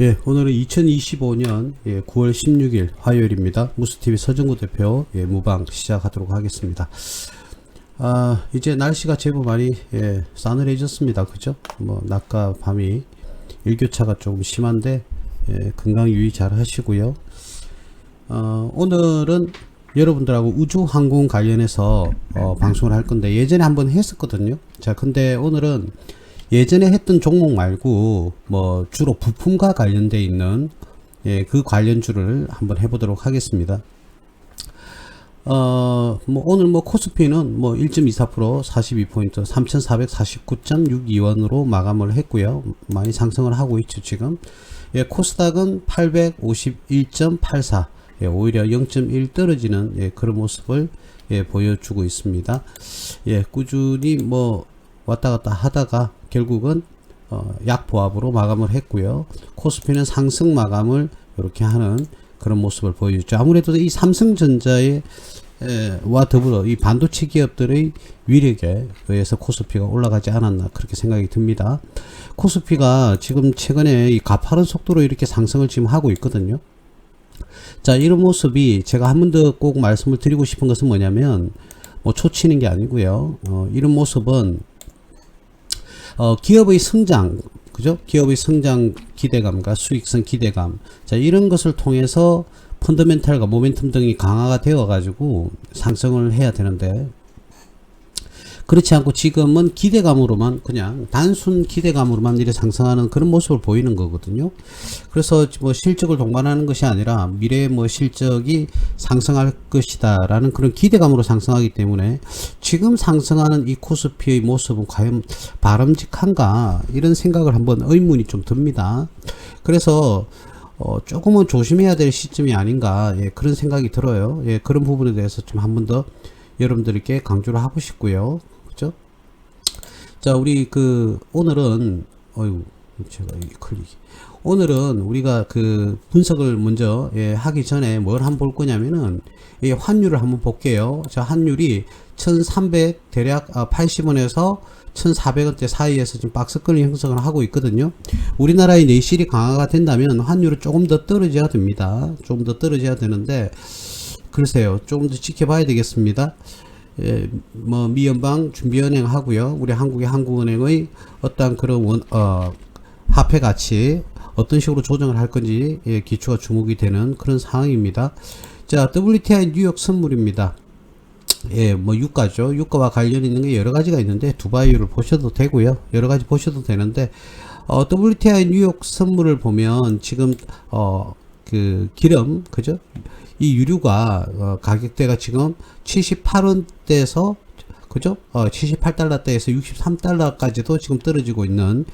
예, 오늘은 2025년 9월 16일 화요일입니다. 무스TV 서정구 대표 무방 시작하도록 하겠습니다. 이제 날씨가 제법 많이 싸늘해졌습니다. 그죠? 뭐 낮과 밤이 일교차가 조금 심한데 건강 유의 잘 하시고요. 오늘은 여러분들하고 우주항공 관련해서 방송을 할 건데 예전에 한번 했었거든요. 자, 근데 오늘은 예전에 했던 종목 말고 뭐 주로 부품과 관련되어 있는 그 관련주를 한번 해보도록 하겠습니다. 뭐 오늘 뭐 코스피는 뭐 1.24% 42포인트 3449.62원으로 마감을 했고요. 많이 상승을 하고 있죠 지금. 코스닥은 851.84 오히려 0.1 떨어지는 그런 모습을 보여주고 있습니다. 꾸준히 뭐 왔다 갔다 하다가 결국은 약보합으로 마감을 했고요. 코스피는 상승 마감을 이렇게 하는 그런 모습을 보여주죠. 아무래도 이 삼성전자의 와 더불어 이 반도체 기업들의 위력에 의해서 코스피가 올라가지 않았나 그렇게 생각이 듭니다. 코스피가 지금 최근에 이 가파른 속도로 이렇게 상승을 지금 하고 있거든요. 자, 이런 모습이 제가 한 번 더 꼭 말씀을 드리고 싶은 것은 뭐냐면 뭐 초치는 게 아니고요. 이런 모습은 기업의 성장, 그죠? 기업의 성장 기대감과 수익성 기대감. 자, 이런 것을 통해서 펀더멘탈과 모멘텀 등이 강화가 되어 가지고 상승을 해야 되는데 그렇지 않고 지금은 기대감으로만 그냥 단순 기대감으로만 이렇게 상승하는 그런 모습을 보이는 거거든요. 그래서 뭐 실적을 동반하는 것이 아니라 미래의 뭐 실적이 상승할 것이다 라는 그런 기대감으로 상승하기 때문에 지금 상승하는 이 코스피의 모습은 과연 바람직한가 이런 생각을 한번 의문이 좀 듭니다. 그래서 조금은 조심해야 될 시점이 아닌가 그런 생각이 들어요. 그런 부분에 대해서 좀 한 번 더 여러분들께 강조를 하고 싶고요. 그죠? 자, 우리 오늘은 제가 오늘은 우리가 분석을 먼저 하기 전에 뭘 한번 볼 거냐면은 환율을 한번 볼게요. 자, 환율이 1300 대략 80원에서 1400원대 사이에서 지금 박스권을 형성을 하고 있거든요. 우리나라의 내실이 강화가 된다면 환율은 조금 더 떨어져야 됩니다. 좀 더 떨어져야 되는데 글쎄요, 조금 더 지켜봐야 되겠습니다. 뭐 미연방 준비은행 하고요, 우리 한국의 한국은행의 어떤 그런 화폐 가치 어떤 식으로 조정을 할 건지 기초가 주목이 되는 그런 상황입니다. 자, WTI 뉴욕 선물입니다. 뭐 유가죠. 유가와 관련 있는 게 여러 가지가 있는데 두바이유를 보셔도 되고요. 여러 가지 보셔도 되는데 WTI 뉴욕 선물을 보면 지금 기름, 그죠? 이 유류가 가격대가 지금 78원대에서 그죠? 78달러대에서 63달러까지도 지금 떨어지고 있는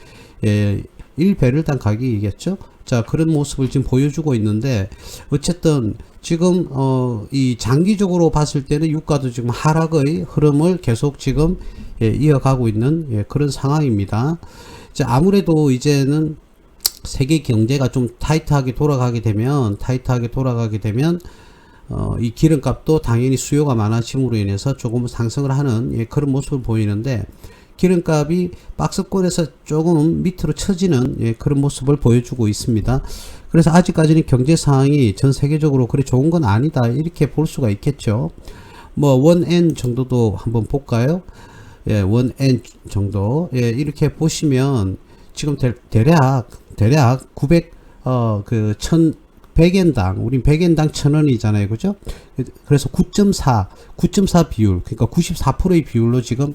1배럴당 가격이겠죠? 자, 그런 모습을 지금 보여주고 있는데 어쨌든 지금 이 장기적으로 봤을 때는 유가도 지금 하락의 흐름을 계속 지금 이어가고 있는 그런 상황입니다. 자, 아무래도 이제는 세계 경제가 좀 타이트하게 돌아가게 되면 이 기름값도 당연히 수요가 많아짐으로 인해서 조금 상승을 하는 그런 모습을 보이는데 기름값이 박스권에서 조금 밑으로 처지는 그런 모습을 보여주고 있습니다. 그래서 아직까지는 경제 상황이 전 세계적으로 그리 좋은 건 아니다 이렇게 볼 수가 있겠죠. 뭐 원엔 정도도 한번 볼까요? 원엔 정도 이렇게 보시면 지금 대략 900 100엔당 우린 100엔당 1000원이잖아요. 그죠? 그래서 9.4 비율, 그러니까 94%의 비율로 지금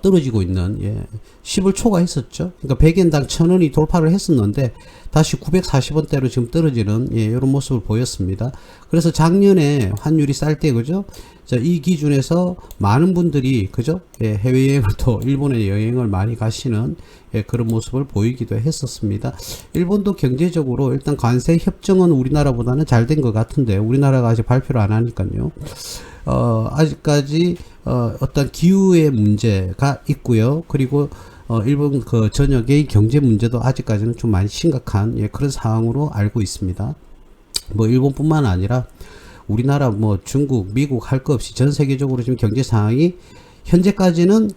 떨어지고 있는 10을 초과했었죠. 그러니까 100엔당 1000원이 돌파를 했었는데 다시 940원대로 지금 떨어지는 이런 모습을 보였습니다. 그래서 작년에 환율이 쌀 때 그죠? 자, 이 기준에서 많은 분들이 그죠? 해외여행을 또 일본에 여행을 많이 가시는 그런 모습을 보이기도 했었습니다. 일본도 경제적으로 일단 관세 협정은 우리나라보다는 잘 된 것 같은데 우리나라가 아직 발표를 안 하니까요. 아직까지 어떤 기후의 문제가 있고요. 그리고 일본 전역의 경제 문제도 아직까지는 좀 많이 심각한 그런 상황으로 알고 있습니다. 뭐 일본뿐만 아니라 우리나라 뭐 중국 미국 할 거 없이 전 세계적으로 지금 경제 상황이 현재까지는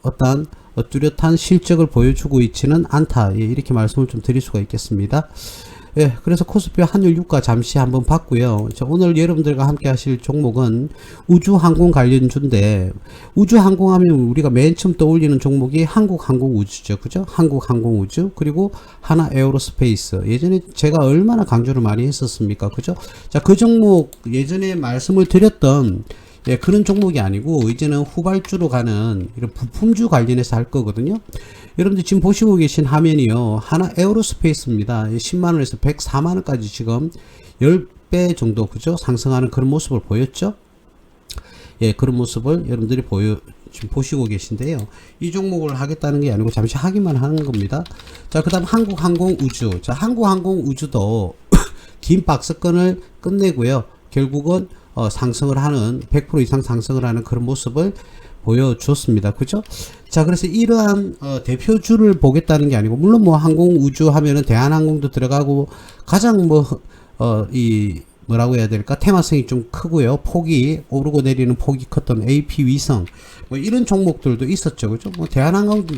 어떤 뚜렷한 실적을 보여주고 있지는 않다. 예, 이렇게 말씀을 좀 드릴 수가 있겠습니다. 예, 그래서 코스피 환율 유가 잠시 한번 봤고요. 자, 오늘 여러분들과 함께 하실 종목은 우주항공 관련주인데, 우주항공하면 우리가 맨 처음 떠올리는 종목이 한국항공우주죠. 그죠? 한국항공우주, 그리고 하나에어로스페이스. 예전에 제가 얼마나 강조를 많이 했었습니까? 그죠? 자, 그 종목 예전에 말씀을 드렸던 예, 그런 종목이 아니고 이제는 후발주로 가는 이런 부품주 관련해서 할 거거든요. 여러분들 지금 보시고 계신 화면이요, 하나 에어로스페이스입니다. 10만원에서 104만원까지 지금 10배 정도 그죠, 상승하는 그런 모습을 보였죠. 예, 그런 모습을 여러분들이 지금 보시고 계신데요. 이 종목을 하겠다는 게 아니고 잠시 하기만 하는 겁니다. 자, 그 다음 한국항공우주. 자, 한국항공우주도 긴 박스권을 끝내고요, 결국은 상승을 하는 100% 이상 상승을 하는 그런 모습을 보여줬습니다. 그죠? 자, 그래서 이러한 대표주를 보겠다는 게 아니고, 물론 뭐 항공우주 하면은 대한항공도 들어가고 가장 뭐라고 해야 될까, 테마성이 좀 크고요, 폭이 오르고 내리는 폭이 컸던 AP 위성 뭐 이런 종목들도 있었죠. 그죠? 뭐 대한항공도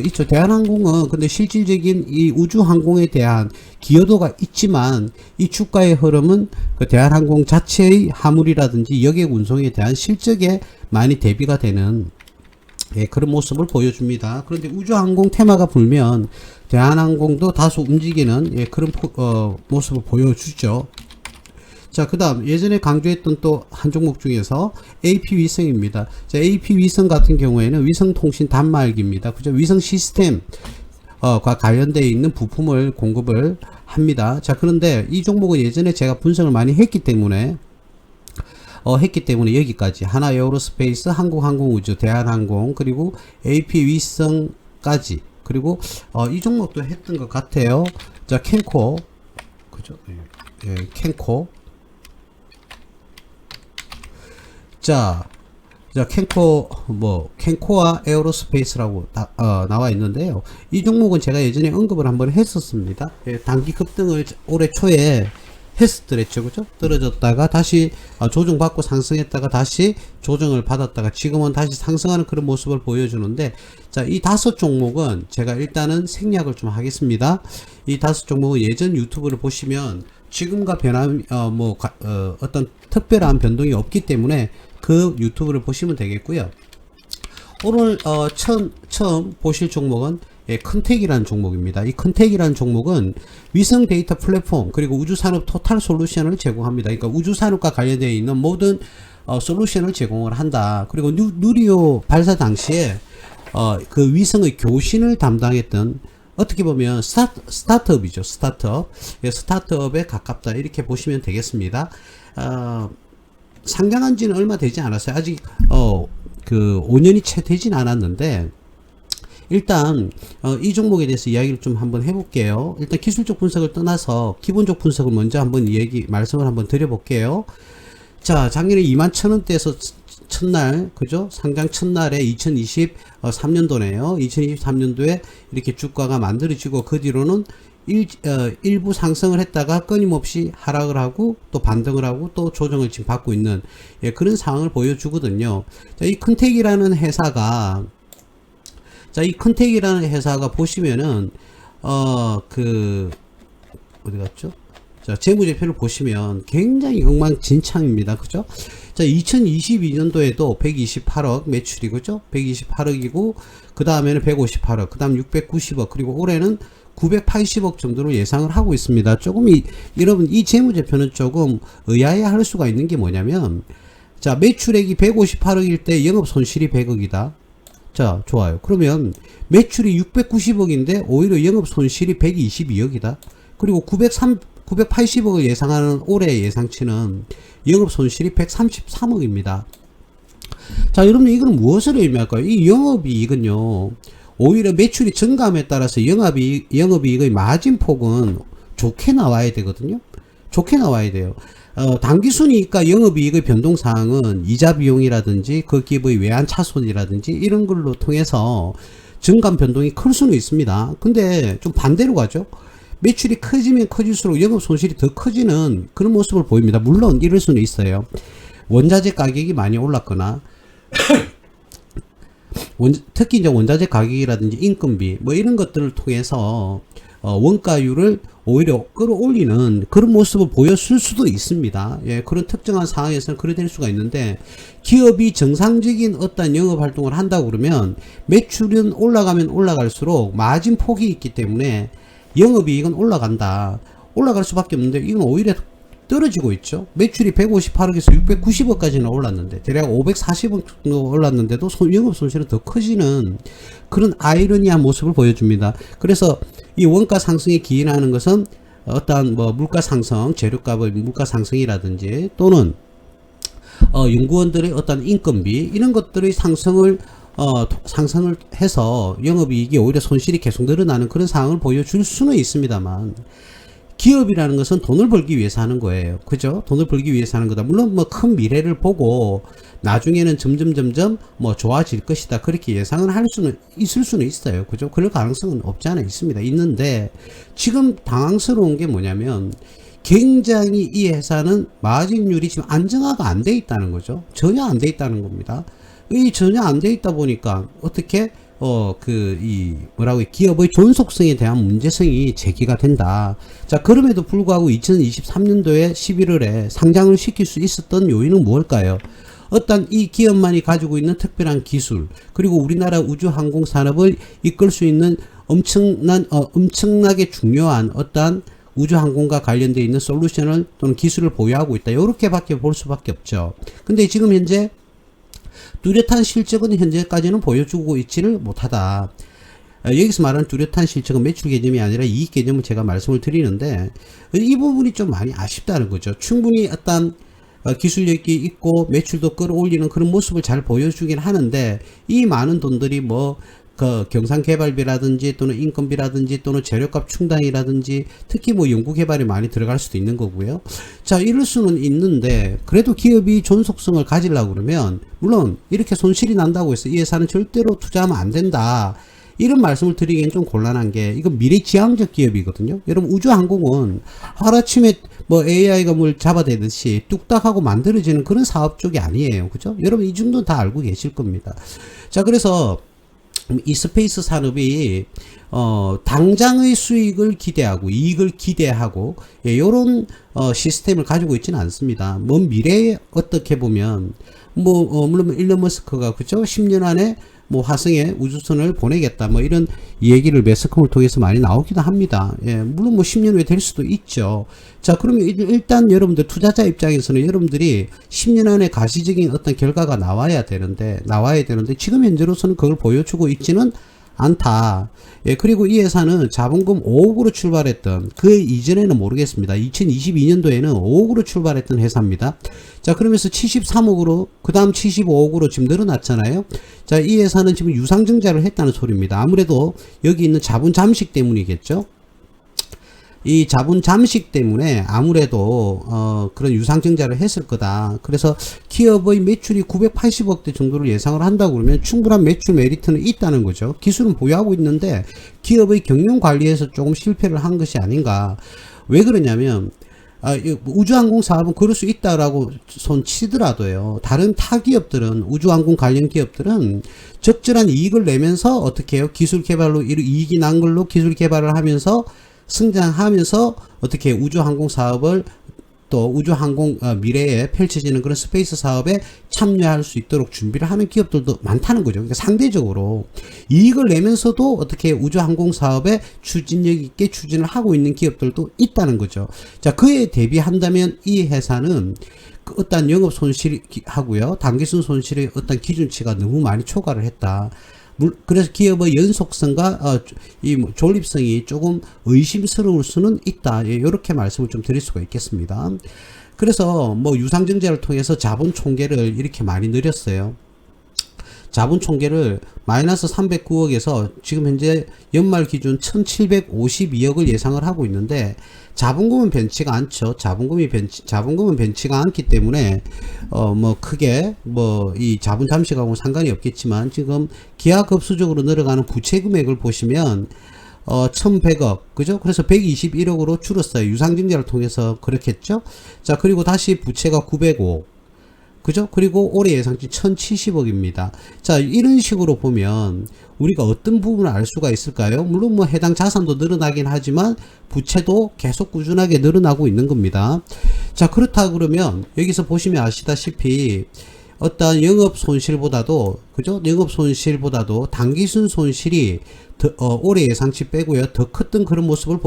있죠. 대한항공은 근데 실질적인 이 우주항공에 대한 기여도가 있지만 이 주가의 흐름은 그 대한항공 자체의 화물이라든지 여객 운송에 대한 실적에 많이 대비가 되는 예, 그런 모습을 보여줍니다. 그런데 우주항공 테마가 불면 대한항공도 다소 움직이는 예, 그런 모습을 보여주죠. 자, 그 다음 예전에 강조했던 또 한 종목 중에서 AP 위성입니다. 자, AP 위성 같은 경우에는 위성통신 단말기입니다. 그죠? 위성 시스템 과 관련되어 있는 부품을 공급을 합니다. 자, 그런데 이 종목은 예전에 제가 분석을 많이 했기 때문에 여기까지 하나에어로스페이스, 한국항공우주, 대한항공, 그리고 AP 위성까지, 그리고 이 종목도 했던 것 같아요. 자, 캔코, 그죠? 예, 캔코. 자, 캔코와 에어로스페이스라고 나와 있는데요. 이 종목은 제가 예전에 언급을 한번 했었습니다. 예, 단기 급등을 올해 초에 했었더랬죠. 그죠? 떨어졌다가 다시 조정받고 상승했다가 다시 조정을 받았다가 지금은 다시 상승하는 그런 모습을 보여주는데, 자, 이 5종목은 제가 일단은 생략을 좀 하겠습니다. 이 5종목은 예전 유튜브를 보시면 지금과 변함, 어떤 특별한 변동이 없기 때문에 그 유튜브를 보시면 되겠고요. 오늘 처음 보실 종목은 예, 컨텍이라는 종목입니다. 이 컨텍이라는 종목은 위성 데이터 플랫폼 그리고 우주산업 토탈 솔루션을 제공합니다. 그러니까 우주산업과 관련되어 있는 모든 솔루션을 제공을 한다. 그리고 누리호 발사 당시에 그 위성의 교신을 담당했던, 어떻게 보면 스타트업이죠. 스타트업. 예, 스타트업에 가깝다, 이렇게 보시면 되겠습니다. 상장한 지는 얼마 되지 않았어요. 아직 그 5년이 채 되진 않았는데, 일단 이 종목에 대해서 이야기를 좀 한번 해볼게요. 일단 기술적 분석을 떠나서 기본적 분석을 먼저 한번 말씀을 한번 드려볼게요. 자, 작년에 21,000원대에서 첫날, 그죠? 상장 첫날에 2023년도네요. 2023년도에 이렇게 주가가 만들어지고, 그 뒤로는 일부 상승을 했다가 끊임없이 하락을 하고 또 반등을 하고 또 조정을 지금 받고 있는 예, 그런 상황을 보여주거든요. 자, 이 컨텍이라는 회사가, 보시면은 어디 갔죠? 자, 재무제표를 보시면 굉장히 엉망진창입니다. 그죠? 자, 2022년도에도 128억 매출이, 그죠? 128억이고, 그 다음에는 158억, 그 다음 690억, 그리고 올해는 980억 정도로 예상을 하고 있습니다. 조금 여러분, 이 재무제표는 조금 의아해할 수가 있는 게 뭐냐면, 자, 매출액이 158억일 때 영업 손실이 100억이다. 자, 좋아요. 그러면 매출이 690억인데 오히려 영업 손실이 122억이다. 그리고 980억을 예상하는 올해 예상치는 영업 손실이 133억입니다. 자, 여러분, 이건 무엇을 의미할까요? 이 영업이익은요, 오히려 매출이 증감에 따라서 영업이익의 마진폭은 좋게 나와야 되거든요. 좋게 나와야 돼요. 당기순이익과 영업이익의 변동사항은 이자 비용이라든지 그 기업의 외환 차손이라든지 이런 걸로 통해서 증감 변동이 클 수는 있습니다. 근데 좀 반대로 가죠. 매출이 커지면 커질수록 영업 손실이 더 커지는 그런 모습을 보입니다. 물론 이럴 수는 있어요. 원자재 가격이 많이 올랐거나 특히 이제 원자재 가격이라든지 인건비 뭐 이런 것들을 통해서 원가율을 오히려 끌어올리는 그런 모습을 보여줄 수도 있습니다. 예, 그런 특정한 상황에서는 그래 될 수가 있는데, 기업이 정상적인 어떤 영업 활동을 한다고 그러면 매출은 올라가면 올라갈수록 마진 폭이 있기 때문에 영업이익은 올라간다. 올라갈 수밖에 없는데 이건 오히려 떨어지고 있죠. 매출이 158억에서 690억까지는 올랐는데, 대략 540억 정도 올랐는데도 영업 손실은 더 커지는 그런 아이러니한 모습을 보여줍니다. 그래서 이 원가 상승에 기인하는 것은 어떠한 뭐 물가 상승, 재료값의 물가 상승이라든지 또는 연구원들의 어떤 인건비 이런 것들의 상승을 해서 영업이익이 오히려 손실이 계속 늘어나는 그런 상황을 보여줄 수는 있습니다만, 기업이라는 것은 돈을 벌기 위해서 하는 거예요. 그죠? 돈을 벌기 위해서 하는 거다. 물론 뭐 큰 미래를 보고 나중에는 점점 뭐 좋아질 것이다, 그렇게 예상을 할 수는 있을 수는 있어요. 그죠? 그럴 가능성은 없지 않아 있습니다. 있는데 지금 당황스러운 게 뭐냐면, 굉장히 이 회사는 마진율이 지금 안정화가 안 돼 있다는 거죠. 전혀 안 돼 있다는 겁니다. 이 전혀 안 돼 있다 보니까 어떻게 기업의 존속성에 대한 문제성이 제기가 된다. 자, 그럼에도 불구하고 2023년도에 11월에 상장을 시킬 수 있었던 요인은 무엇일까요? 어떤 이 기업만이 가지고 있는 특별한 기술, 그리고 우리나라 우주항공 산업을 이끌 수 있는 엄청나게 중요한 어떤 우주항공과 관련되어 있는 솔루션을 또는 기술을 보유하고 있다. 이렇게밖에 볼 수밖에 없죠. 근데 지금 현재 뚜렷한 실적은 현재까지는 보여주고 있지를 못하다. 여기서 말하는 뚜렷한 실적은 매출 개념이 아니라 이익 개념을 제가 말씀을 드리는데, 이 부분이 좀 많이 아쉽다는 거죠. 충분히 어떤 기술력이 있고 매출도 끌어올리는 그런 모습을 잘 보여주긴 하는데, 이 많은 돈들이 뭐 경상개발비라든지 또는 인건비라든지 또는 재료값 충당이라든지 특히 뭐 연구개발이 많이 들어갈 수도 있는 거고요. 자, 이럴 수는 있는데, 그래도 기업이 존속성을 가지려고 그러면, 물론 이렇게 손실이 난다고 해서 이 회사는 절대로 투자하면 안 된다, 이런 말씀을 드리기엔 좀 곤란한 게, 이건 미래지향적 기업이거든요. 여러분, 우주항공은 하루아침에 뭐 AI가 뭘 잡아대듯이 뚝딱하고 만들어지는 그런 사업 쪽이 아니에요. 그죠? 여러분, 이 정도는 다 알고 계실 겁니다. 자, 그래서 이 스페이스 산업이 당장의 수익을 기대하고 이익을 기대하고, 예, 요런 시스템을 가지고 있지는 않습니다. 먼 미래에 어떻게 보면 물론 일론 머스크가 그죠? 10년 안에 뭐 화성에 우주선을 보내겠다, 뭐 이런 얘기를 매스컴을 통해서 많이 나오기도 합니다. 예, 물론 뭐 10년 후에 될 수도 있죠. 자, 그러면 일단 여러분들 투자자 입장에서는 여러분들이 10년 안에 가시적인 어떤 결과가 나와야 되는데 지금 현재로서는 그걸 보여주고 있지는 않다. 예, 그리고 이 회사는 자본금 5억으로 출발했던, 그 이전에는 모르겠습니다. 2022년도에는 5억으로 출발했던 회사입니다. 자, 그러면서 73억으로, 그 다음 75억으로 지금 늘어났잖아요. 자, 이 회사는 지금 유상증자를 했다는 소리입니다. 아무래도 여기 있는 자본 잠식 때문이겠죠. 이 자본 잠식 때문에 아무래도 그런 유상증자를 했을 거다. 그래서 기업의 매출이 980억대 정도를 예상을 한다고 그러면 충분한 매출 메리트는 있다는 거죠. 기술은 보유하고 있는데 기업의 경영 관리에서 조금 실패를 한 것이 아닌가. 왜 그러냐면 우주항공 사업은 그럴 수 있다라고 손 치더라도요, 다른 타 기업들은, 우주항공 관련 기업들은 적절한 이익을 내면서 어떻게 해요? 기술 개발로 이익이 난 걸로 기술 개발을 하면서 성장하면서 어떻게 우주항공 사업을, 또 우주항공 미래에 펼쳐지는 그런 스페이스 사업에 참여할 수 있도록 준비를 하는 기업들도 많다는 거죠. 그러니까 상대적으로 이익을 내면서도 어떻게 우주항공 사업에 추진력 있게 추진을 하고 있는 기업들도 있다는 거죠. 자, 그에 대비한다면 이 회사는 그 어떤 영업 손실하고요, 당기순 손실의 어떤 기준치가 너무 많이 초과를 했다. 그래서 기업의 연속성과 이 존립성이 조금 의심스러울 수는 있다. 예, 이렇게 말씀을 좀 드릴 수가 있겠습니다. 그래서 뭐 유상증자를 통해서 자본 총계를 이렇게 많이 늘렸어요. 자본 총계를 마이너스 309억에서 지금 현재 연말 기준 1752억을 예상을 하고 있는데, 자본금은 변치가 않죠. 자본금은 변치가 않기 때문에 뭐 크게 뭐 이 자본 잠식하고는 상관이 없겠지만, 지금 기하급수적으로 늘어가는 부채 금액을 보시면 1100억, 그죠? 그래서 121억으로 줄었어요. 유상증자를 통해서 그렇겠죠? 자, 그리고 다시 부채가 905억, 그죠? 그리고 올해 예상치 1070억입니다. 자, 이런 식으로 보면 우리가 어떤 부분을 알 수가 있을까요? 물론 뭐 해당 자산도 늘어나긴 하지만 부채도 계속 꾸준하게 늘어나고 있는 겁니다. 자, 그렇다 그러면 여기서 보시면 아시다시피 어떤 영업 손실보다도, 그죠? 영업 손실보다도 당기순 손실이 올해 예상치 빼고요, 더 컸던 그런 모습을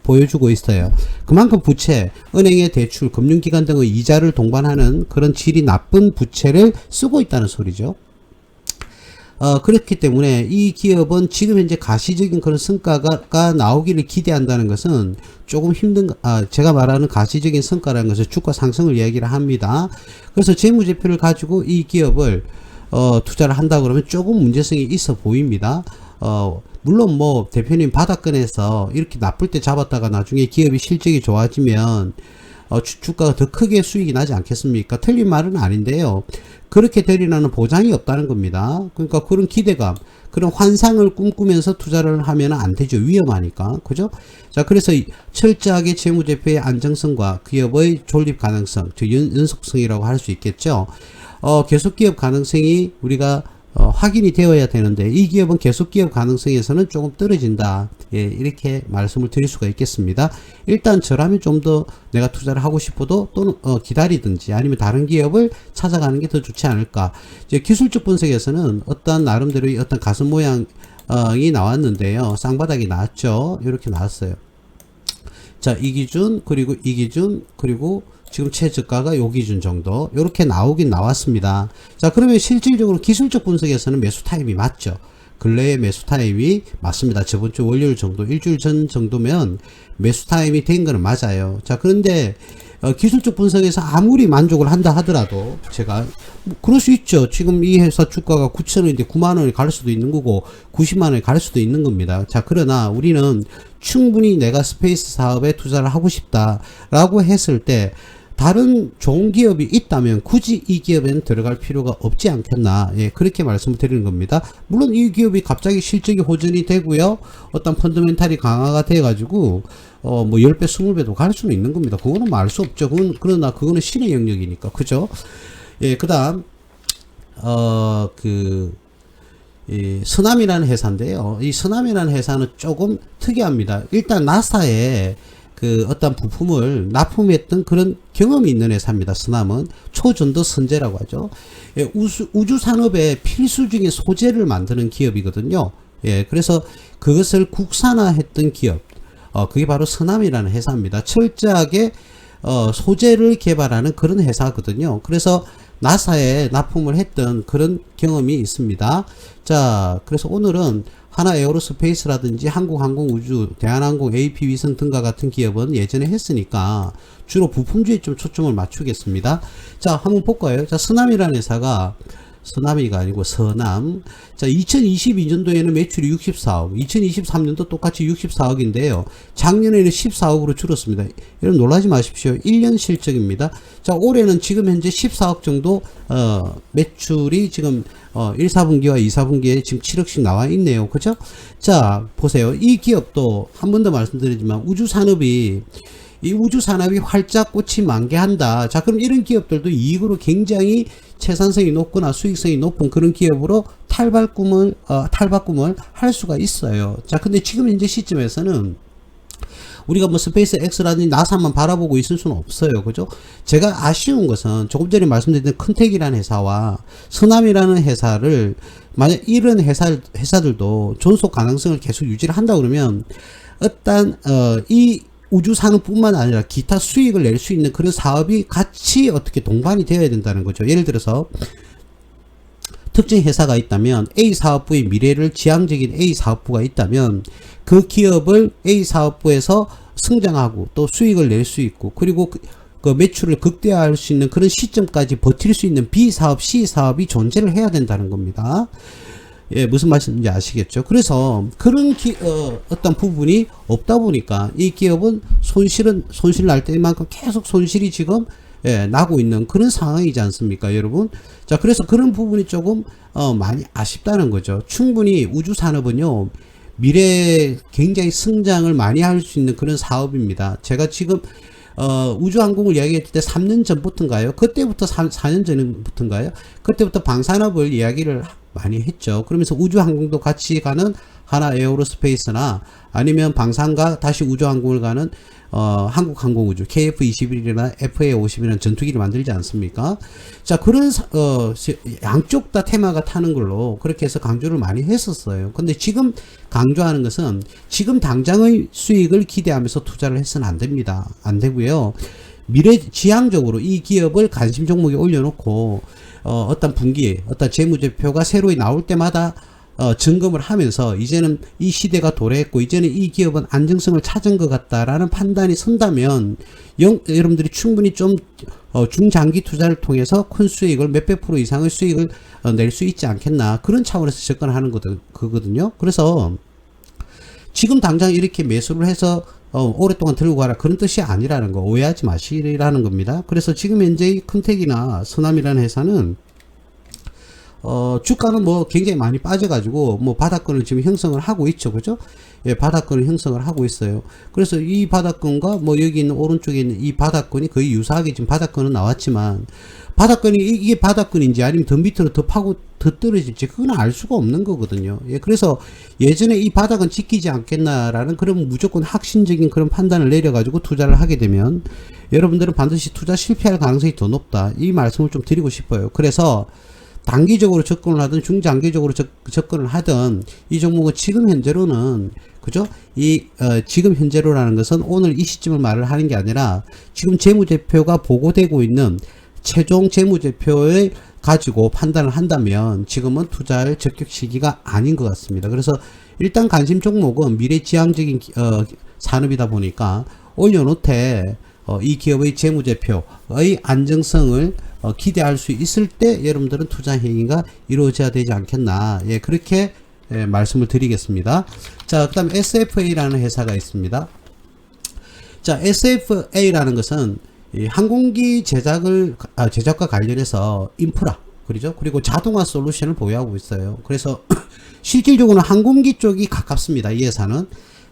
보여주고 있어요. 그만큼 부채, 은행의 대출, 금융기관 등의 이자를 동반하는 그런 질이 나쁜 부채를 쓰고 있다는 소리죠. 그렇기 때문에 이 기업은 지금 현재 가시적인 그런 성과가 나오기를 기대한다는 것은 조금 힘든, 제가 말하는 가시적인 성과라는 것은 주가 상승을 이야기를 합니다. 그래서 재무제표를 가지고 이 기업을 투자를 한다 그러면 조금 문제성이 있어 보입니다. 물론 뭐 대표님 바닥권에서 이렇게 나쁠 때 잡았다가 나중에 기업이 실적이 좋아지면 주가가 더 크게 수익이 나지 않겠습니까? 틀린 말은 아닌데요. 그렇게 되리라는 보장이 없다는 겁니다. 그러니까 그런 기대감, 그런 환상을 꿈꾸면서 투자를 하면 안 되죠. 위험하니까. 그죠? 자, 그래서 철저하게 재무제표의 안정성과 기업의 존립 가능성, 즉 연속성이라고 할 수 있겠죠. 계속 기업 가능성이 우리가 확인이 되어야 되는데 이 기업은 계속 기업 가능성에서는 조금 떨어진다. 예, 이렇게 말씀을 드릴 수가 있겠습니다. 일단 저라면 좀 더 내가 투자를 하고 싶어도 또는 기다리든지 아니면 다른 기업을 찾아가는 게 더 좋지 않을까. 이제 기술적 분석에서는 어떤 나름대로의 어떤 가슴 모양이 나왔는데요. 쌍바닥이 나왔죠. 이렇게 나왔어요. 자, 이 기준, 그리고 이 기준, 그리고 지금 최저가가 요 기준 정도 이렇게 나오긴 나왔습니다. 자, 그러면 실질적으로 기술적 분석에서는 매수 타입이 맞죠. 근래의 매수 타입이 맞습니다. 저번 주 월요일 정도, 일주일 전 정도면 매수 타입이 된 거는 맞아요. 자, 그런데 기술적 분석에서 아무리 만족을 한다 하더라도 제가 그럴 수 있죠. 지금 이 회사 주가가 9,000원인데 9만원이 갈 수도 있는 거고 90만원이 갈 수도 있는 겁니다. 자, 그러나 우리는 충분히 내가 스페이스 사업에 투자를 하고 싶다라고 했을 때 다른 좋은 기업이 있다면 굳이 이 기업에는 들어갈 필요가 없지 않겠나. 예, 그렇게 말씀을 드리는 겁니다. 물론 이 기업이 갑자기 실적이 호전이 되고요, 어떤 펀더멘탈이 강화가 돼 가지고 뭐 10배 20배도 갈 수는 있는 겁니다. 그거는 뭐 알 수 없죠. 그러나 그거는 신의 영역이니까. 그죠? 예, 그 다음 이 서남이라는 회사인데요. 이 서남이라는 회사는 조금 특이합니다. 일단 나사에 그 어떤 부품을 납품했던 그런 경험이 있는 회사입니다. 서남은 초전도 선재라고 하죠. 예, 우주 산업의 필수적인 소재를 만드는 기업이거든요. 예, 그래서 그것을 국산화했던 기업, 그게 바로 서남이라는 회사입니다. 철저하게 소재를 개발하는 그런 회사거든요. 그래서 나사에 납품을 했던 그런 경험이 있습니다. 자, 그래서 오늘은 하나 에어로스페이스라든지 한국항공우주, 대한항공, AP위성 등과 같은 기업은 예전에 했으니까 주로 부품주에 좀 초점을 맞추겠습니다. 자, 한번 볼까요? 자, 서남이라는 회사가, 서남이가 아니고 서남. 자, 2022년도에는 매출이 64억, 2023년도 똑같이 64억인데요. 작년에는 14억으로 줄었습니다. 여러분 놀라지 마십시오. 1년 실적입니다. 자, 올해는 지금 현재 14억 정도 매출이 지금 1, 4분기와 2, 4분기에 지금 7억씩 나와 있네요. 그죠? 자, 보세요. 이 기업도 한 번 더 말씀드리지만 이 우주산업이 활짝 꽃이 만개한다. 자, 그럼 이런 기업들도 이익으로 굉장히 채산성이 높거나 수익성이 높은 그런 기업으로 탈바꿈을 할 수가 있어요. 자, 근데 지금 현재 시점에서는 우리가 뭐 스페이스 X라든지 나사만 바라보고 있을 수는 없어요. 그죠? 제가 아쉬운 것은 조금 전에 말씀드린 컨텍이라는 회사와 서남이라는 회사를, 만약 이런 회사들도 존속 가능성을 계속 유지를 한다 그러면 어떤 이 우주 산업뿐만 아니라 기타 수익을 낼 수 있는 그런 사업이 같이 어떻게 동반이 되어야 된다는 거죠. 예를 들어서 특정 회사가 있다면 A 사업부의 미래를 지향적인 A 사업부가 있다면 그 기업을 A 사업부에서 성장하고 또 수익을 낼 수 있고, 그리고 그 매출을 극대화할 수 있는 그런 시점까지 버틸 수 있는 B 사업, C 사업이 존재를 해야 된다는 겁니다. 예, 무슨 말씀인지 아시겠죠? 그래서 그런 어떤 부분이 없다 보니까 이 기업은 손실 날 때만큼 계속 손실이 지금 나고 있는 그런 상황이지 않습니까, 여러분? 자, 그래서 그런 부분이 조금 많이 아쉽다는 거죠. 충분히 우주 산업은요, 미래에 굉장히 성장을 많이 할 수 있는 그런 사업입니다. 제가 지금 우주항공을 이야기했을 때 3년 전부터인가요? 그때부터 4년 전부터인가요? 그때부터 방산업을 이야기를 많이 했죠. 그러면서 우주항공도 같이 가는 하나 에어로스페이스나 아니면 방산과 다시 우주항공을 가는 한국항공우주 KF-21이나 FA-50이라는 전투기를 만들지 않습니까? 자, 그런 양쪽 다 테마가 타는 걸로 그렇게 해서 강조를 많이 했었어요. 근데 지금 강조하는 것은 지금 당장의 수익을 기대하면서 투자를 해서는 안 됩니다. 안 되고요. 지향적으로 이 기업을 관심 종목에 올려놓고 어떤 분기, 어떤 재무제표가 새로이 나올 때마다 점검을 하면서 이제는 이 시대가 도래했고 이제는 이 기업은 안정성을 찾은 것 같다라는 판단이 선다면 여러분들이 충분히 좀 중장기 투자를 통해서 큰 수익을 몇백 프로 이상의 수익을 낼 수 있지 않겠나, 그런 차원에서 접근하는 거거든요. 그래서 지금 당장 이렇게 매수를 해서 오랫동안 들고 가라, 그런 뜻이 아니라는 거 오해하지 마시라는 겁니다. 그래서 지금 현재 큰택이나 서남이라는 회사는 주가는 뭐 굉장히 많이 빠져가지고 뭐 바닥권을 지금 형성을 하고 있죠. 그죠? 예, 바닥권을 형성을 하고 있어요. 그래서 이 바닥권과 뭐 여기 있는 오른쪽에 있는 이 바닥권이 거의 유사하게 지금 바닥권은 나왔지만, 바닥권이 이게 바닥권인지 아니면 더 밑으로 더 파고 더 떨어질지 그건 알 수가 없는 거거든요. 예, 그래서 예전에 이 바닥은 지키지 않겠나라는 그런 무조건 확신적인 그런 판단을 내려가지고 투자를 하게 되면 여러분들은 반드시 투자 실패할 가능성이 더 높다, 이 말씀을 좀 드리고 싶어요. 그래서 단기적으로 접근을 하든 중장기적으로 접근을 하든 이 종목은 지금 현재로는, 그죠? 지금 현재로라는 것은 오늘 이 시점을 말을 하는 게 아니라 지금 재무제표가 보고되고 있는 최종 재무제표에 가지고 판단을 한다면 지금은 투자할 적격 시기가 아닌 것 같습니다. 그래서 일단 관심 종목은 미래지향적인 산업이다 보니까 올려놓되 이 기업의 재무제표의 안정성을 기대할 수 있을 때 여러분들은 투자 행위가 이루어져야 되지 않겠나, 예, 그렇게 말씀을 드리겠습니다. 자, 그 다음에 SFA라는 회사가 있습니다. 자, SFA라는 것은 이 항공기 제작과 관련해서 인프라, 그렇죠? 그리고 자동화 솔루션을 보유하고 있어요. 그래서 실질적으로는 항공기 쪽이 가깝습니다, 이 회사는.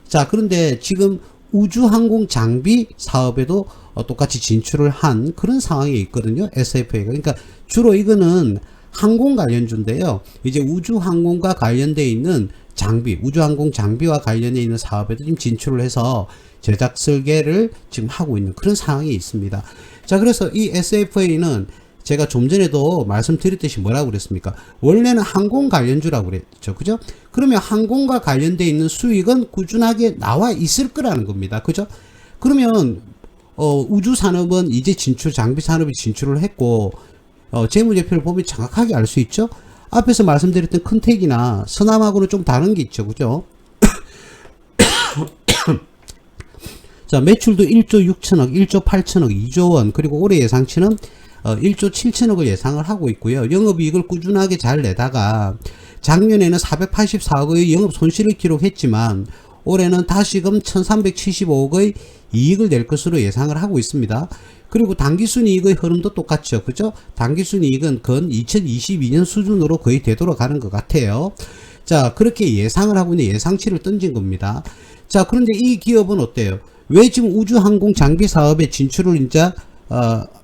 자, 그런데 지금 우주항공 장비 사업에도 똑같이 진출을 한 그런 상황에 있거든요, SFA가. 그러니까 주로 이거는 항공 관련주인데요, 이제 우주항공과 관련되어 있는 장비, 우주항공 장비와 관련되어 있는 사업에도 지금 진출을 해서 제작 설계를 지금 하고 있는 그런 상황이 있습니다. 자, 그래서 이 SFA는 제가 좀 전에도 말씀드렸듯이 뭐라고 그랬습니까? 원래는 항공 관련주라고 그랬죠. 그죠? 그러면 항공과 관련되어 있는 수익은 꾸준하게 나와 있을 거라는 겁니다. 그죠? 그러면 우주 산업은 이제 장비 산업이 진출을 했고 재무제표를 보면 정확하게 알 수 있죠. 앞에서 말씀드렸던 큰택이나 서남하고는 좀 다른 게 있죠. 그죠? 자, 매출도 1조 6천억, 1조 8천억, 2조 원, 그리고 올해 예상치는 1조 7천억을 예상을 하고 있고요. 영업이익을 꾸준하게 잘 내다가 작년에는 484억의 영업 손실을 기록했지만 올해는 다시금 1375억의 이익을 낼 것으로 예상을 하고 있습니다. 그리고 당기순이익의 흐름도 똑같죠. 그죠? 당기순이익은 건 2022년 수준으로 거의 되돌아가는 것 같아요. 자, 그렇게 예상을 하고 있는 예상치를 던진 겁니다. 자, 그런데 이 기업은 어때요? 왜 지금 우주항공 장비 사업에 진출을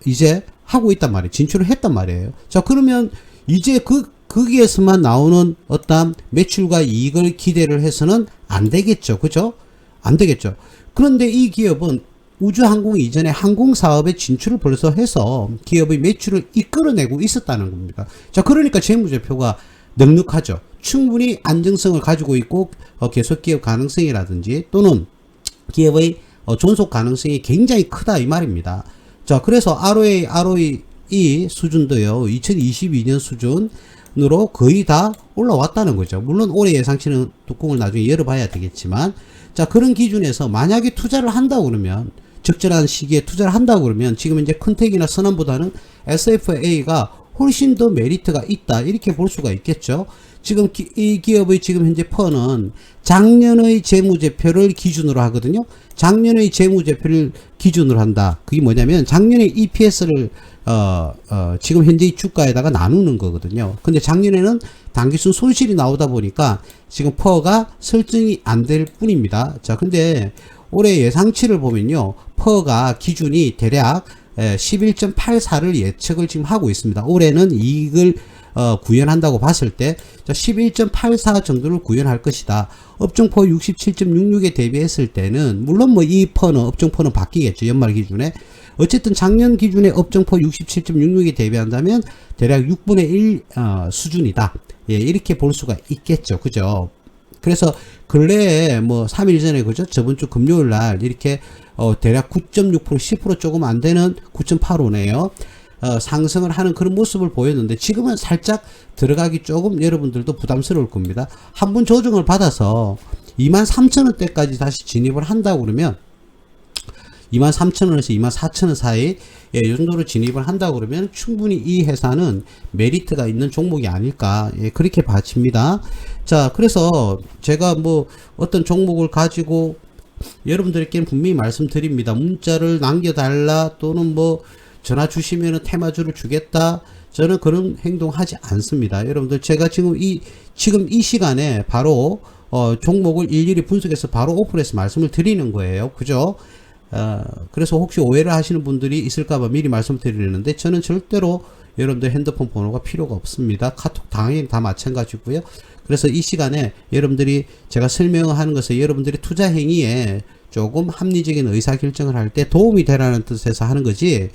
이제 하고 있단 말이에요. 진출을 했단 말이에요. 자, 그러면 이제 거기에서만 나오는 어떤 매출과 이익을 기대를 해서는 안 되겠죠. 그죠? 안 되겠죠. 그런데 이 기업은 우주항공 이전에 항공사업에 진출을 벌써 해서 기업의 매출을 이끌어내고 있었다는 겁니다. 자, 그러니까 재무제표가 넉넉하죠. 충분히 안정성을 가지고 있고 계속 기업 가능성이라든지 또는 기업의 존속 가능성이 굉장히 크다, 이 말입니다. 자, 그래서 ROE 수준도요, 2022년 수준으로 거의 다 올라왔다는 거죠. 물론 올해 예상치는 뚜껑을 나중에 열어봐야 되겠지만, 자, 그런 기준에서 만약에 투자를 한다고 그러면, 적절한 시기에 투자를 한다고 그러면 지금 이제 큰택이나 선암보다는 SFA가 훨씬 더 메리트가 있다, 이렇게 볼 수가 있겠죠. 지금 이 기업의 지금 현재 펀은 작년의 재무제표를 기준으로 하거든요. 작년의 재무제표를 기준으로 한다. 그게 뭐냐면 작년의 EPS를 지금 현재 주가에다가 나누는 거거든요. 근데 작년에는 당기순 손실이 나오다 보니까 지금 퍼가 설정이 안 될 뿐입니다. 자, 근데 올해 예상치를 보면요, 퍼가 기준이 대략 11.84를 예측을 지금 하고 있습니다. 올해는 이익을 구현한다고 봤을 때 11.84 정도를 구현할 것이다. 업종포 67.66에 대비했을 때는 물론 뭐 이 퍼는 업종포는 바뀌겠죠. 연말 기준에. 어쨌든 작년 기준의 업종포 67.66에 대비한다면 대략 6분의 1 수준이다. 예, 이렇게 볼 수가 있겠죠. 그죠? 그래서 근래에 뭐 3일 전에 그죠? 저번 주 금요일 날 이렇게 대략 9.6% 10% 조금 안 되는 9.85네요. 상승을 하는 그런 모습을 보였는데 지금은 살짝 들어가기 조금 여러분들도 부담스러울 겁니다. 한 번 조정을 받아서 23,000원대까지 다시 진입을 한다고 그러면 23,000원에서 24,000원 사이 이 정도로 진입을 한다고 그러면 충분히 이 회사는 메리트가 있는 종목이 아닐까 그렇게 봐집니다. 자, 그래서 제가 뭐 어떤 종목을 가지고 여러분들께는 분명히 말씀드립니다. 문자를 남겨달라 또는 뭐 전화 주시면은 테마주를 주겠다. 저는 그런 행동하지 않습니다. 여러분들 제가 지금 이 시간에 바로 종목을 일일이 분석해서 바로 오픈해서 말씀을 드리는 거예요. 그죠? 그래서 혹시 오해를 하시는 분들이 있을까봐 미리 말씀드리는데 저는 절대로 여러분들 핸드폰 번호가 필요가 없습니다. 카톡 당연히 다 마찬가지고요. 그래서 이 시간에 여러분들이 제가 설명하는 것은 여러분들이 투자 행위에 조금 합리적인 의사결정을 할 때 도움이 되라는 뜻에서 하는 거지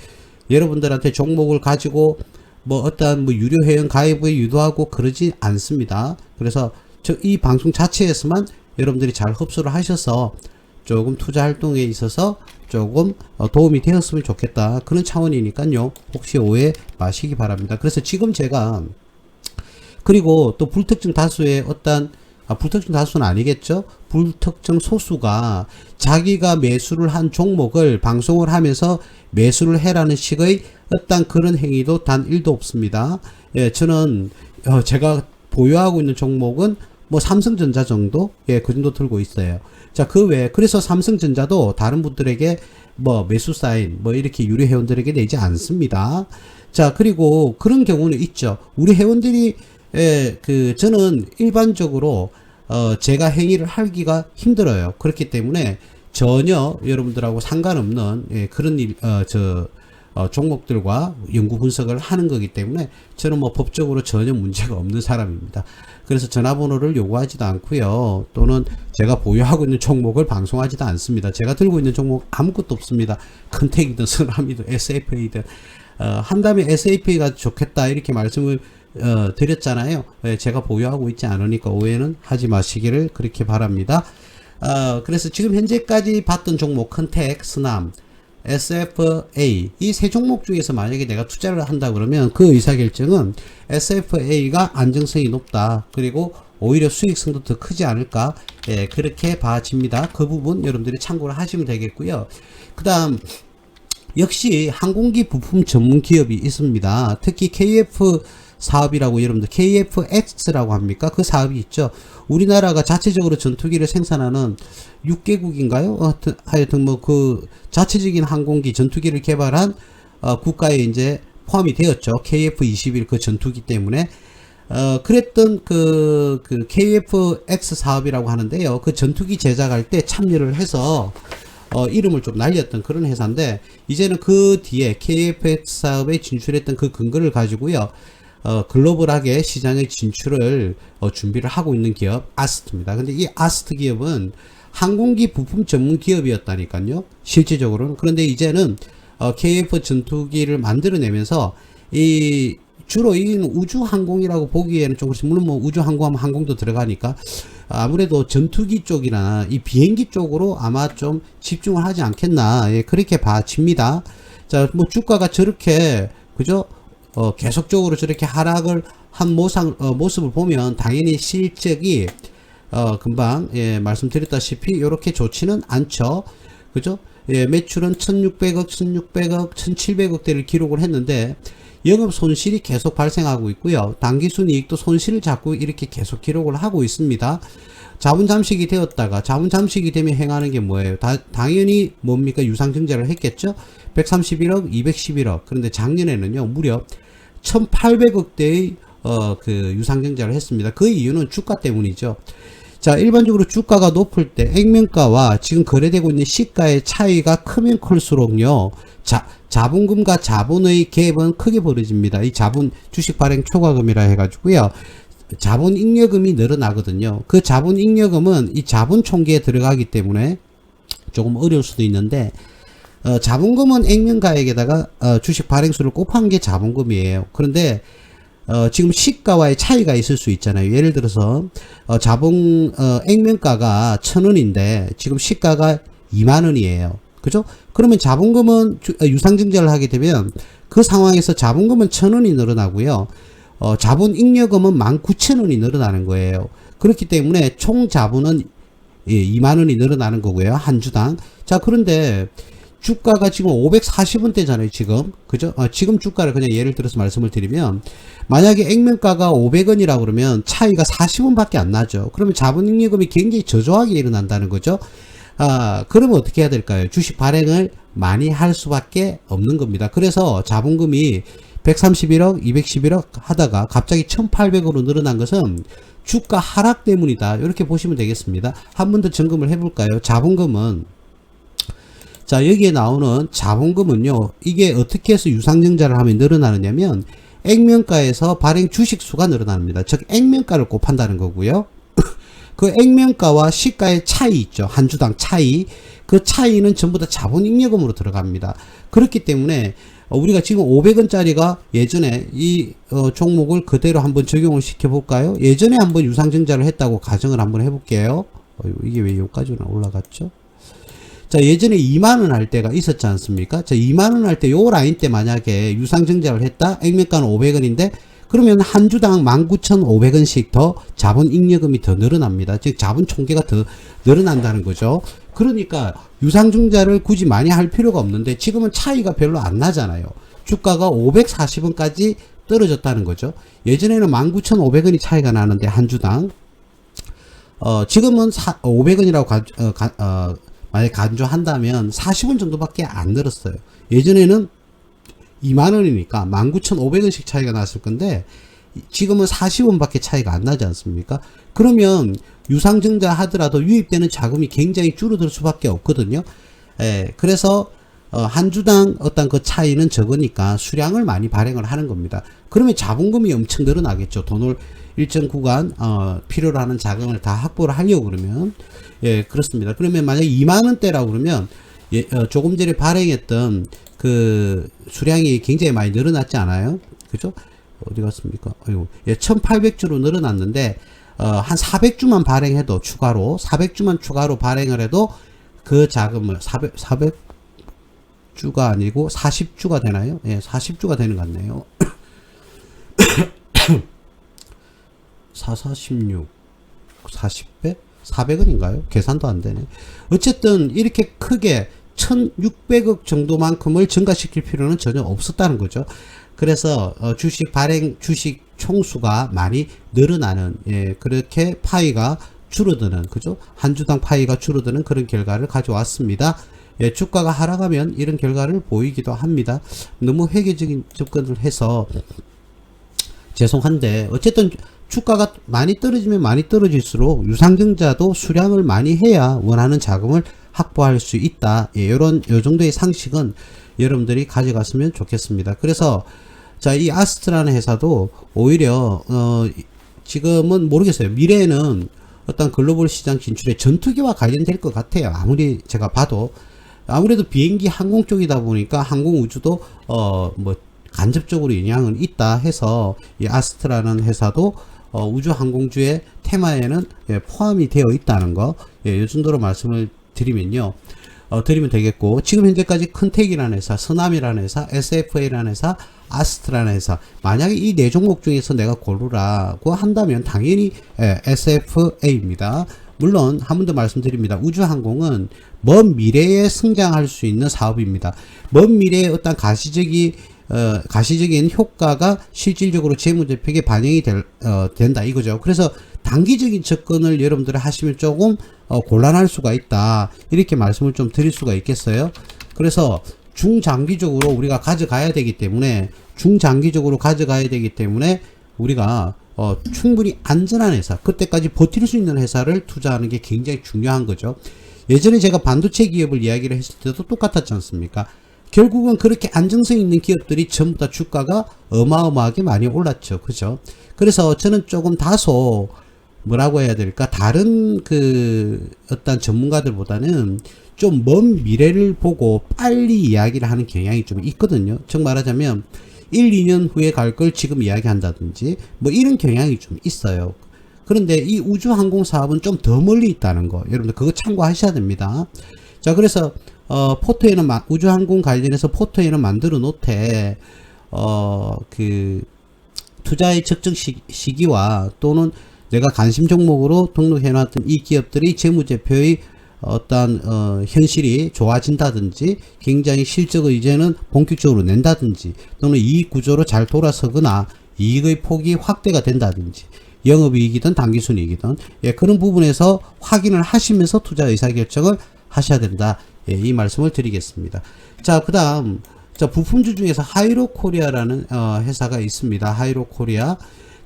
여러분들한테 종목을 가지고 뭐 어떠한 뭐 유료 회원 가입을 유도하고 그러지 않습니다. 그래서 이 방송 자체에서만 여러분들이 잘 흡수를 하셔서 조금 투자 활동에 있어서 조금 도움이 되었으면 좋겠다. 그런 차원이니까요. 혹시 오해 마시기 바랍니다. 그래서 지금 제가 그리고 또 불특정 다수의 어떤 불특정 다수는 아니겠죠. 불특정 소수가 자기가 매수를 한 종목을 방송을 하면서 매수를 해라는 식의 어떤 그런 행위도 단 1도 없습니다. 예, 저는 제가 보유하고 있는 종목은 뭐 삼성전자 정도 그 정도 들고 있어요. 자, 그 외에 그래서 삼성전자도 다른 분들에게 뭐 매수 사인 뭐 이렇게 유료 회원들에게 내지 않습니다. 자, 그리고 그런 경우는 있죠. 우리 회원들이 저는 일반적으로 제가 행위를 하기가 힘들어요. 그렇기 때문에 전혀 여러분들하고 상관없는 그런 종목들과 연구 분석을 하는 거기 때문에 저는 뭐 법적으로 전혀 문제가 없는 사람입니다. 그래서 전화번호를 요구하지도 않고요. 또는 제가 보유하고 있는 종목을 방송하지도 않습니다. 제가 들고 있는 종목 아무것도 없습니다. 컨택이든 서남이든 SFA든 한 다음에 SFA가 좋겠다 이렇게 말씀을 드렸잖아요. 제가 보유하고 있지 않으니까 오해는 하지 마시기를 그렇게 바랍니다. 그래서 지금 현재까지 봤던 종목 컨택, 스남, SFA 이 세 종목 중에서 만약에 내가 투자를 한다 그러면 그 의사결정은 SFA가 안정성이 높다. 그리고 오히려 수익성도 더 크지 않을까 그렇게 봐집니다. 그 부분 여러분들이 참고를 하시면 되겠고요. 그 다음 역시 항공기 부품 전문 기업이 있습니다. 특히 KF 사업이라고 여러분들 KFX라고 합니까? 그 사업이 있죠. 우리나라가 자체적으로 전투기를 생산하는 6개국인가요? 하여튼 뭐 그 자체적인 항공기 전투기를 개발한 국가에 이제 포함이 되었죠. KF-21 그 전투기 때문에 그랬던 그 KFX 사업이라고 하는데요. 그 전투기 제작할 때 참여를 해서 이름을 좀 날렸던 그런 회사인데 이제는 그 뒤에 KFX 사업에 진출했던 그 근거를 가지고요. 글로벌하게 시장에 진출을 준비를 하고 있는 기업 아스트입니다. 근데 이 아스트 기업은 항공기 부품 전문 기업이었다니까요. 실질적으로는. 그런데 이제는 KF 전투기를 만들어내면서 주로 이 우주 항공이라고 보기에는 좀 그렇지. 물론 뭐 우주 항공하면 항공도 들어가니까 아무래도 전투기 쪽이나 이 비행기 쪽으로 아마 좀 집중을 하지 않겠나 그렇게 봐집니다. 자, 뭐 주가가 저렇게 그죠? 계속적으로 저렇게 하락을 한 모습을 보면 당연히 실적이 금방 말씀드렸다시피 이렇게 좋지는 않죠. 그죠? 매출은 1600억, 1700억대를 기록을 했는데 영업 손실이 계속 발생하고 있고요. 당기순이익도 손실을 자꾸 이렇게 계속 기록을 하고 있습니다. 자본 잠식이 되었다가 자본 잠식이 되면 행하는 게 뭐예요? 당연히 뭡니까? 유상증자를 했겠죠. 131억, 211억. 그런데 작년에는요, 무려 1800억대의 그 유상증자를 했습니다. 그 이유는 주가 때문이죠. 자, 일반적으로 주가가 높을 때 액면가와 지금 거래되고 있는 시가의 차이가 크면 클수록요, 자본금과 자본의 갭은 크게 벌어집니다. 이 자본, 주식 발행 초과금이라 해가지고요, 자본 잉여금이 늘어나거든요. 그 자본 잉여금은 이 자본 총계에 들어가기 때문에 조금 어려울 수도 있는데, 자본금은 액면가액에다가 주식 발행수를 곱한 게 자본금이에요. 그런데 지금 시가와의 차이가 있을 수 있잖아요. 예를 들어서 액면가가 1,000원인데 지금 시가가 20,000원이에요. 그죠? 그러면 자본금은 유상증자를 하게 되면 그 상황에서 자본금은 1,000원이 늘어나고요. 자본 잉여금은 19,000원이 늘어나는 거예요. 그렇기 때문에 총 자본은 20,000원이 늘어나는 거고요. 한 주당. 자, 그런데 주가가 지금 540원대잖아요, 지금. 그죠? 지금 주가를 그냥 예를 들어서 말씀을 드리면, 만약에 액면가가 500원이라고 그러면 차이가 40원밖에 안 나죠. 그러면 자본잉여금이 굉장히 저조하게 일어난다는 거죠. 그러면 어떻게 해야 될까요? 주식 발행을 많이 할 수밖에 없는 겁니다. 그래서 자본금이 131억, 211억 하다가 갑자기 1,800으로 늘어난 것은 주가 하락 때문이다. 이렇게 보시면 되겠습니다. 한 번 더 점검을 해볼까요? 자본금은, 자, 여기에 나오는 자본금은요, 이게 어떻게 해서 유상증자를 하면 늘어나느냐면 액면가에서 발행 주식 수가 늘어납니다. 즉 액면가를 곱한다는 거고요. 그 액면가와 시가의 차이 있죠. 한 주당 차이. 그 차이는 전부 다 자본잉여금으로 들어갑니다. 그렇기 때문에 우리가 지금 500원짜리가 예전에 이 종목을 그대로 한번 적용을 시켜 볼까요? 예전에 한번 유상증자를 했다고 가정을 한번 해볼게요. 이게 왜 여기까지는 올라갔죠? 자, 예전에 2만원 할 때가 있었지 않습니까? 자, 2만원 할 때 요 라인 때 만약에 유상증자를 했다? 액면가는 500원인데, 그러면 한 주당 19,500원씩 더 자본 잉여금이 더 늘어납니다. 즉, 자본 총계가 더 늘어난다는 거죠. 그러니까 유상증자를 굳이 많이 할 필요가 없는데, 지금은 차이가 별로 안 나잖아요. 주가가 540원까지 떨어졌다는 거죠. 예전에는 19,500원이 차이가 나는데, 한 주당. 지금은 500원이라고 만약에 간주한다면 40원 정도밖에 안 늘었어요. 예전에는 20,000원이니까 19,500원씩 차이가 났을 건데 지금은 40원밖에 차이가 안 나지 않습니까? 그러면 유상증자 하더라도 유입되는 자금이 굉장히 줄어들 수밖에 없거든요. 그래서 한 주당 어떤 그 차이는 적으니까 수량을 많이 발행을 하는 겁니다. 그러면 자본금이 엄청 늘어나겠죠. 돈을 일정 구간 필요로 하는 자금을 다 확보를 하려고 그러면, 예, 그렇습니다. 그러면 만약에 2만원대라고 그러면 조금 전에 발행했던 그 수량이 굉장히 많이 늘어났지 않아요? 그죠? 어디 갔습니까? 아이고, 예, 1,800주로 늘어났는데 한 400주만 발행해도 추가로 400주만 추가로 발행을 해도 그 자금을 400주가 아니고 40주가 되나요? 예, 40주가 되는 것 같네요. 446 40배? 400원인가요? 계산도 안 되네. 어쨌든 이렇게 크게 1,600억 정도만큼을 증가시킬 필요는 전혀 없었다는 거죠. 그래서 주식 발행 주식 총수가 많이 늘어나는, 예, 그렇게 파이가 줄어드는, 그죠? 한 주당 파이가 줄어드는 그런 결과를 가져왔습니다. 예, 주가가 하락하면 이런 결과를 보이기도 합니다. 너무 회계적인 접근을 해서 죄송한데, 어쨌든 주가가 많이 떨어지면 많이 떨어질수록 유상증자도 수량을 많이 해야 원하는 자금을 확보할 수 있다. 예, 요 정도의 상식은 여러분들이 가져갔으면 좋겠습니다. 그래서 자, 이 아스트라는 회사도 오히려 지금은 모르겠어요. 미래에는 어떤 글로벌 시장 진출에 전투기와 관련될 것 같아요. 아무리 제가 봐도. 아무래도 비행기 항공 쪽이다 보니까 항공우주도 뭐 간접적으로 영향은 있다 해서 이 아스트라는 회사도 우주항공주의 테마에는, 예, 포함이 되어 있다는 거, 예, 이 정도로 말씀을 드리면요, 드리면 되겠고, 지금 현재까지 큰텍이라는 회사, 서남이라는 회사, SFA라는 회사, 아스트라는 회사, 만약에 이 네 종목 중에서 내가 고르라고 한다면 당연히 SFA입니다. 물론 한 번 더 말씀드립니다. 우주항공은 먼 미래에 성장할 수 있는 사업입니다. 먼 미래에 어떤 가시적인 효과가 실질적으로 재무제표에 반영이 된다 이거죠. 그래서 단기적인 접근을 여러분들이 하시면 조금 곤란할 수가 있다, 이렇게 말씀을 좀 드릴 수가 있겠어요. 그래서 중장기적으로 우리가 가져가야 되기 때문에 우리가 충분히 안전한 회사, 그때까지 버틸 수 있는 회사를 투자하는 게 굉장히 중요한 거죠. 예전에 제가 반도체 기업을 이야기를 했을 때도 똑같았지 않습니까? 결국은 그렇게 안정성 있는 기업들이 전부 다 주가가 어마어마하게 많이 올랐죠. 그죠? 그래서 저는 조금 다소 뭐라고 해야 될까? 다른 그 어떤 전문가들보다는 좀 먼 미래를 보고 빨리 이야기를 하는 경향이 좀 있거든요. 즉 말하자면 1, 2년 후에 갈 걸 지금 이야기한다든지 뭐 이런 경향이 좀 있어요. 그런데 이 우주항공 사업은 좀 더 멀리 있다는 거, 여러분들 그거 참고하셔야 됩니다. 자, 그래서 포트에는 우주항공 관련해서 포트에는 만들어 놓되 그 투자의 적정 시기와 또는 내가 관심 종목으로 등록해 놨던 이 기업들이 재무제표의 어떤 현실이 좋아진다든지 굉장히 실적을 이제는 본격적으로 낸다든지 또는 이익 구조로 잘 돌아서거나 이익의 폭이 확대가 된다든지 영업이익이든 당기순이익이든 그런 부분에서 확인을 하시면서 투자 의사결정을 하셔야 된다. 이 말씀을 드리겠습니다. 자, 그 다음 부품주 중에서 하이로코리아라는 회사가 있습니다. 하이로코리아.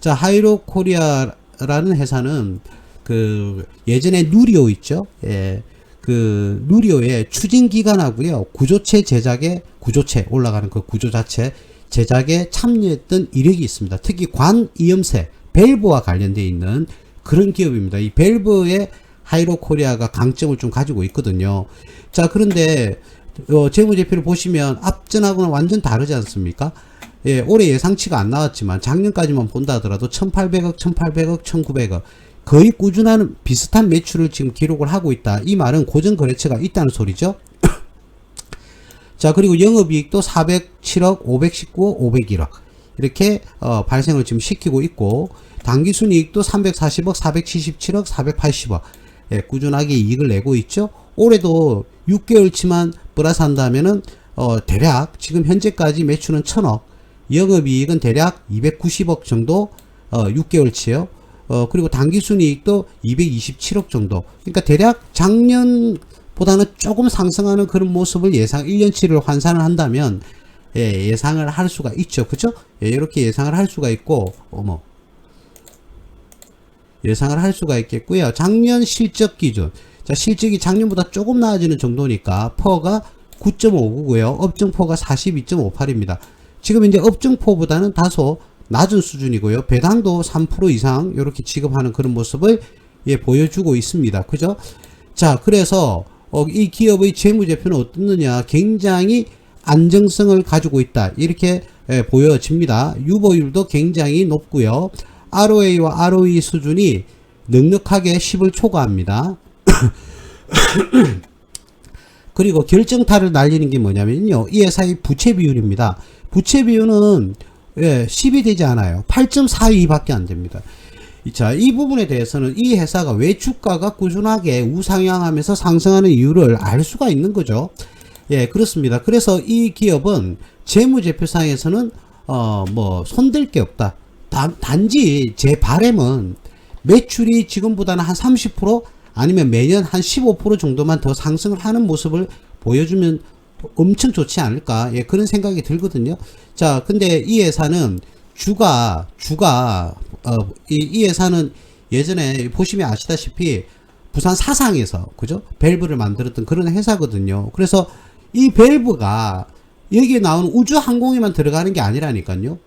자, 하이로코리아라는 회사는 그 예전에 누리오 있죠. 그 누리오의 추진기관하고요 구조체 제작에 올라가는 그 구조 자체 제작에 참여했던 이력이 있습니다. 특히 관이염새 밸브와 관련되어 있는 그런 기업입니다. 이 밸브의 하이로코리아가 강점을 좀 가지고 있거든요. 자, 그런데 재무제표를 보시면 앞전하고는 완전 다르지 않습니까? 올해 예상치가 안 나왔지만 작년까지만 본다 하더라도 1800억, 1800억, 1900억 거의 꾸준한 비슷한 매출을 지금 기록을 하고 있다. 이 말은 고정 거래처가 있다는 소리죠. 자, 그리고 영업이익도 407억, 519억, 501억 이렇게 발생을 지금 시키고 있고 당기순이익도 340억, 477억, 480억 꾸준하게 이익을 내고 있죠. 올해도 6개월치만 플러스 한다면은 대략 지금 현재까지 매출은 1000억, 영업이익은 대략 290억 정도 6개월치요. 그리고 당기순이익도 227억 정도. 그러니까 대략 작년보다는 조금 상승하는 그런 모습을 1년치를 환산을 한다면 예상을 할 수가 있죠. 그쵸? 이렇게 예상을 할 수가 있고 예상을 할 수가 있겠고요. 작년 실적 기준. 자, 실적이 작년보다 조금 나아지는 정도니까 퍼가 9.59고요. 업종포가 42.58입니다. 지금 이제 업종포보다는 다소 낮은 수준이고요. 배당도 3% 이상 이렇게 지급하는 그런 모습을 보여주고 있습니다. 그죠? 자, 그래서 이 기업의 재무제표는 어떻느냐? 굉장히 안정성을 가지고 있다. 이렇게 보여집니다. 유보율도 굉장히 높고요. ROA와 ROE 수준이 넉넉하게 10을 초과합니다. 그리고 결정타를 날리는 게 뭐냐면요. 이 회사의 부채 비율입니다. 부채 비율은 10이 되지 않아요. 8.42 밖에 안 됩니다. 자, 이 부분에 대해서는 이 회사가 왜 주가가 꾸준하게 우상향하면서 상승하는 이유를 알 수가 있는 거죠. 그렇습니다. 그래서 이 기업은 재무제표상에서는 손댈 게 없다. 단지 제 바람은 매출이 지금보다는 한 30% 아니면 매년 한 15% 정도만 더 상승을 하는 모습을 보여주면 엄청 좋지 않을까, 그런 생각이 들거든요. 자, 근데 이 회사는 이 회사는 예전에 보시면 아시다시피 부산 사상에서 그죠? 밸브를 만들었던 그런 회사거든요. 그래서 이 밸브가 여기에 나오는 우주항공에만 들어가는 게 아니라니까요.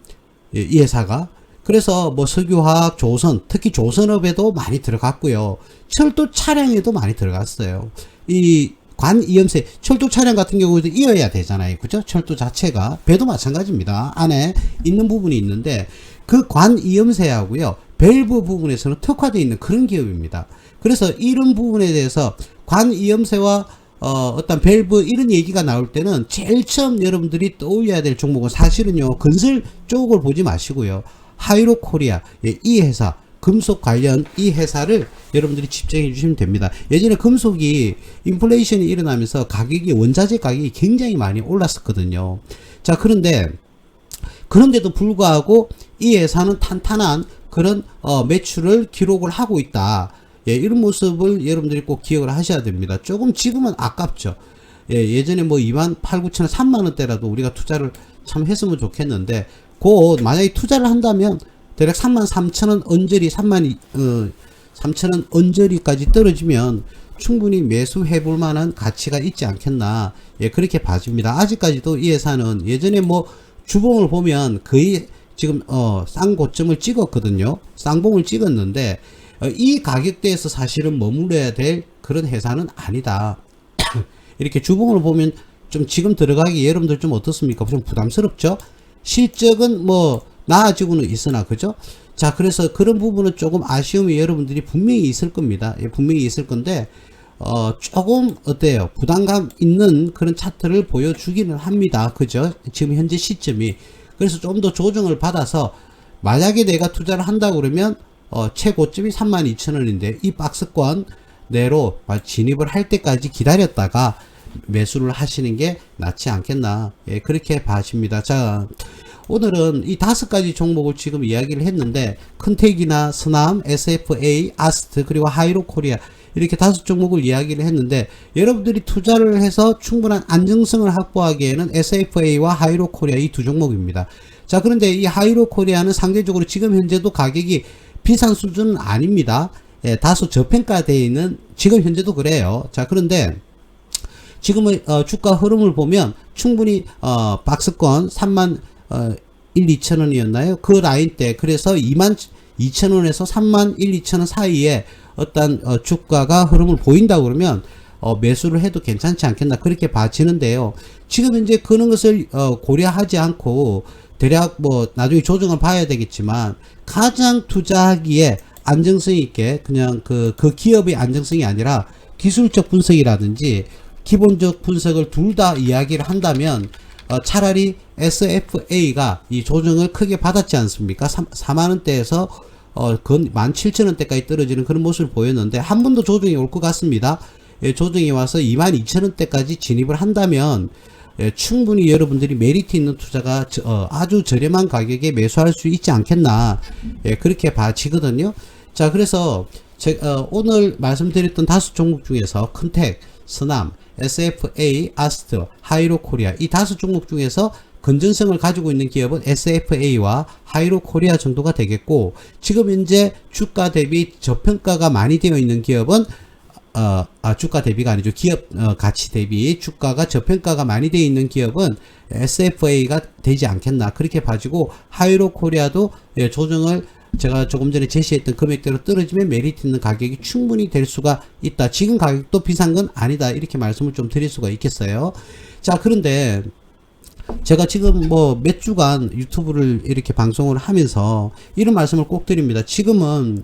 이 회사가. 그래서 석유화학, 조선, 특히 조선업에도 많이 들어갔고요. 철도 차량에도 많이 들어갔어요. 이 관이염새, 철도 차량 같은 경우도 이어야 되잖아요. 그죠? 철도 자체가. 배도 마찬가지입니다. 안에 있는 부분이 있는데 그 관이염새하고요. 밸브 부분에서는 특화되어 있는 그런 기업입니다. 그래서 이런 부분에 대해서 관이염새와 어떤 밸브 이런 얘기가 나올 때는 제일 처음 여러분들이 떠올려야 될 종목은 사실은요. 건설 쪽을 보지 마시고요. 하이로코리아, 이 회사, 금속 관련 이 회사를 여러분들이 집중해 주시면 됩니다. 예전에 금속이 인플레이션이 일어나면서 원자재 가격이 굉장히 많이 올랐었거든요. 자, 그런데도 불구하고 이 회사는 탄탄한 그런 매출을 기록을 하고 있다. 이런 모습을 여러분들이 꼭 기억을 하셔야 됩니다. 조금 지금은 아깝죠. 예전에 2만 8, 9천 원, 3만 원대라도 우리가 투자를 참 했으면 좋겠는데, 만약에 투자를 한다면 대략 33,000원 언저리 3만3천원 언저리까지 떨어지면 충분히 매수해 볼 만한 가치가 있지 않겠나. 예, 그렇게 봐집니다. 아직까지도 이 회사는 예전에 뭐 주봉을 보면 거의 지금 쌍고점을 찍었거든요. 쌍봉을 찍었는데 이 가격대에서 사실은 머물러야 될 그런 회사는 아니다. 이렇게 주봉을 보면 좀 지금 들어가기 여러분들 좀 어떻습니까? 좀 부담스럽죠? 실적은 뭐 나아지고는 있으나, 그죠? 자, 그래서 그런 부분은 조금 아쉬움이 여러분들이 분명히 있을 겁니다. 예, 분명히 있을 건데 조금 어때요? 부담감 있는 그런 차트를 보여주기는 합니다. 그죠? 지금 현재 시점이. 그래서 좀 더 조정을 받아서 만약에 내가 투자를 한다 그러면 최고점이 32,000원인데 이 박스권 내로 진입을 할 때까지 기다렸다가 매수를 하시는 게 낫지 않겠나. 예, 그렇게 봐집니다. 자, 오늘은 이 5가지 종목을 지금 이야기를 했는데 큰택이나 스남, SFA, 아스트 그리고 하이로코리아 이렇게 5종목을 이야기를 했는데 여러분들이 투자를 해서 충분한 안정성을 확보하기에는 SFA와 하이로코리아 이 두 종목입니다. 자, 그런데 이 하이로코리아는 상대적으로 지금 현재도 가격이 비싼 수준은 아닙니다. 예, 다소 저평가되어 있는 지금 현재도 그래요. 자, 그런데 지금의 주가 흐름을 보면 충분히 박스권 3만 2천원이었나요? 그 라인 때 그래서 22,000원에서 3만 2천원 사이에 어떤 주가가 흐름을 보인다 그러면 매수를 해도 괜찮지 않겠나 그렇게 봐지는데요. 지금 현재 그런 것을 고려하지 않고 대략 뭐 나중에 조정을 봐야 되겠지만 가장 투자하기에 안정성 있게 그냥 그 기업의 안정성이 아니라 기술적 분석이라든지 기본적 분석을 둘 다 이야기를 한다면 차라리 SFA가 이 조정을 크게 받았지 않습니까? 4만원대에서 건 17,000원대까지 떨어지는 그런 모습을 보였는데 한 번 더 조정이 올 것 같습니다. 예, 조정이 와서 22,000원대까지 진입을 한다면 예, 충분히 여러분들이 메리트 있는 투자가 아주 저렴한 가격에 매수할 수 있지 않겠나. 예, 그렇게 봐지거든요. 자, 그래서 오늘 말씀드렸던 5종목 중에서 큰택, 스남, SFA, 아스트, 하이로코리아 이 5종목 중에서 건전성을 가지고 있는 기업은 SFA와 하이로코리아 정도가 되겠고 지금 현재 주가 대비 저평가가 많이 되어 있는 기업은 주가 대비가 아니죠. 기업 가치 대비 주가가 저평가가 많이 되어 있는 기업은 SFA가 되지 않겠나 그렇게 봐지고 하이로코리아도 예, 조정을 제가 조금 전에 제시했던 금액대로 떨어지면 메리트 있는 가격이 충분히 될 수가 있다. 지금 가격도 비싼 건 아니다. 이렇게 말씀을 좀 드릴 수가 있겠어요. 자, 그런데 제가 지금 뭐 몇 주간 유튜브를 이렇게 방송을 하면서 이런 말씀을 꼭 드립니다. 지금은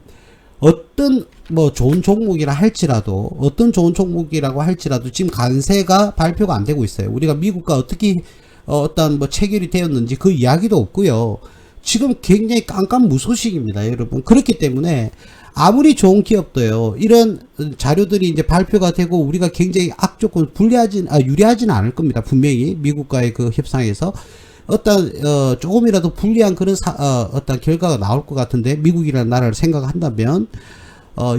어떤 뭐 좋은 종목이라 할지라도 어떤 좋은 종목이라고 할지라도 지금 관세가 발표가 안 되고 있어요. 우리가 미국과 어떻게 어떤 뭐 체결이 되었는지 그 이야기도 없고요. 지금 굉장히 깜깜무소식입니다, 여러분. 그렇기 때문에 아무리 좋은 기업도요, 이런 자료들이 이제 발표가 되고 우리가 굉장히 악조건 유리하진 않을 겁니다. 분명히 미국과의 그 협상에서 어떤 조금이라도 불리한 그런 어떤 결과가 나올 것 같은데 미국이라는 나라를 생각한다면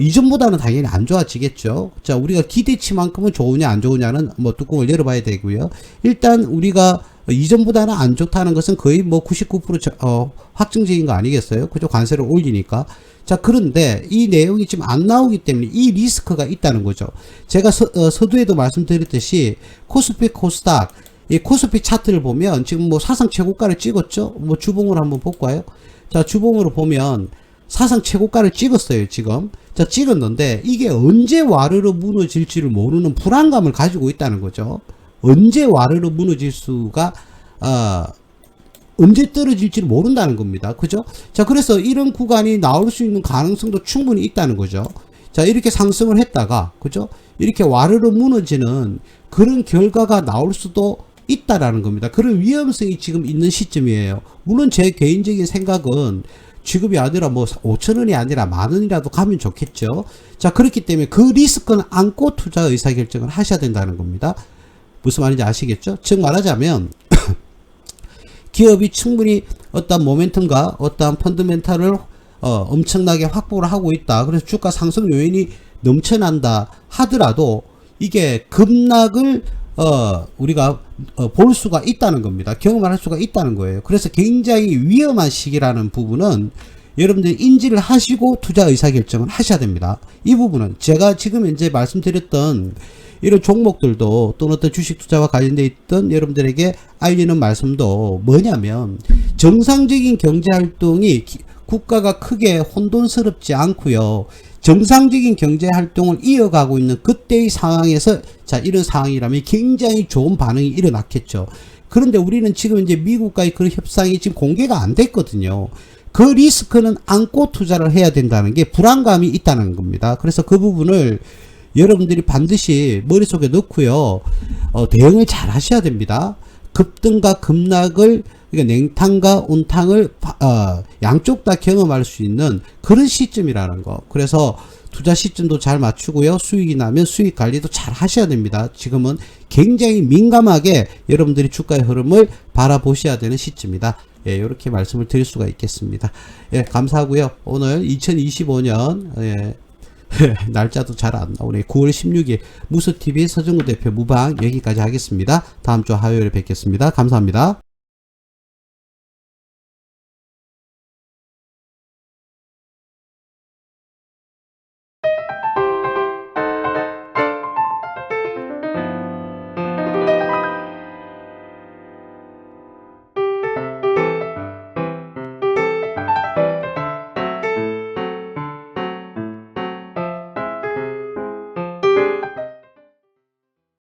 이전보다는 당연히 안 좋아지겠죠. 자, 우리가 기대치만큼은 좋으냐 안 좋으냐는 뭐 뚜껑을 열어봐야 되고요. 일단 우리가 이전보다는 안 좋다는 것은 거의 뭐 99% 확정적인 거 아니겠어요? 그죠? 관세를 올리니까. 자, 그런데 이 내용이 지금 안 나오기 때문에 이 리스크가 있다는 거죠. 제가 서두에도 말씀드렸듯이 코스피 코스닥 이 코스피 차트를 보면 지금 뭐 사상 최고가를 찍었죠? 뭐 주봉으로 한번 볼까요? 자, 주봉으로 보면 사상 최고가를 찍었어요, 지금. 자, 찍었는데 이게 언제 와르르 무너질지를 모르는 불안감을 가지고 있다는 거죠. 언제 와르르 무너질 수가 언제 떨어질지를 모른다는 겁니다. 그죠? 자, 그래서 이런 구간이 나올 수 있는 가능성도 충분히 있다는 거죠. 자, 이렇게 상승을 했다가 그죠? 이렇게 와르르 무너지는 그런 결과가 나올 수도 있다라는 겁니다. 그런 위험성이 지금 있는 시점이에요. 물론 제 개인적인 생각은 지급이 아니라 뭐 5천원이 아니라 만원이라도 가면 좋겠죠. 자, 그렇기 때문에 그 리스크는 안고 투자 의사결정을 하셔야 된다는 겁니다. 무슨 말인지 아시겠죠? 즉 말하자면 기업이 충분히 어떤 모멘텀과 어떤 펀더멘탈을 엄청나게 확보를 하고 있다. 그래서 주가 상승 요인이 넘쳐난다 하더라도 이게 급락을 우리가 볼 수가 있다는 겁니다. 경험을 할 수가 있다는 거예요. 그래서 굉장히 위험한 시기라는 부분은 여러분들이 인지를 하시고 투자 의사결정을 하셔야 됩니다. 이 부분은 제가 지금 이제 말씀드렸던 이런 종목들도 또는 어떤 주식 투자와 관련되어 있던 여러분들에게 알리는 말씀도 뭐냐면, 정상적인 경제활동이 국가가 크게 혼돈스럽지 않고요, 정상적인 경제활동을 이어가고 있는 그때의 상황에서, 자, 이런 상황이라면 굉장히 좋은 반응이 일어났겠죠. 그런데 우리는 지금 이제 미국과의 그런 협상이 지금 공개가 안 됐거든요. 그 리스크는 안고 투자를 해야 된다는 게 불안감이 있다는 겁니다. 그래서 그 부분을 여러분들이 반드시 머릿속에 넣고요, 대응을 잘 하셔야 됩니다. 급등과 급락을, 그러니까 냉탕과 온탕을 양쪽 다 경험할 수 있는 그런 시점이라는 거. 그래서 투자 시점도 잘 맞추고요, 수익이 나면 수익 관리도 잘 하셔야 됩니다. 지금은 굉장히 민감하게 여러분들이 주가의 흐름을 바라보셔야 되는 시점이다. 예, 이렇게 말씀을 드릴 수가 있겠습니다. 예, 감사하고요. 오늘 2025년 날짜도 잘 안 나오네. 9월 16일 무스TV 서정구 대표 무방 여기까지 하겠습니다. 다음 주 화요일에 뵙겠습니다. 감사합니다.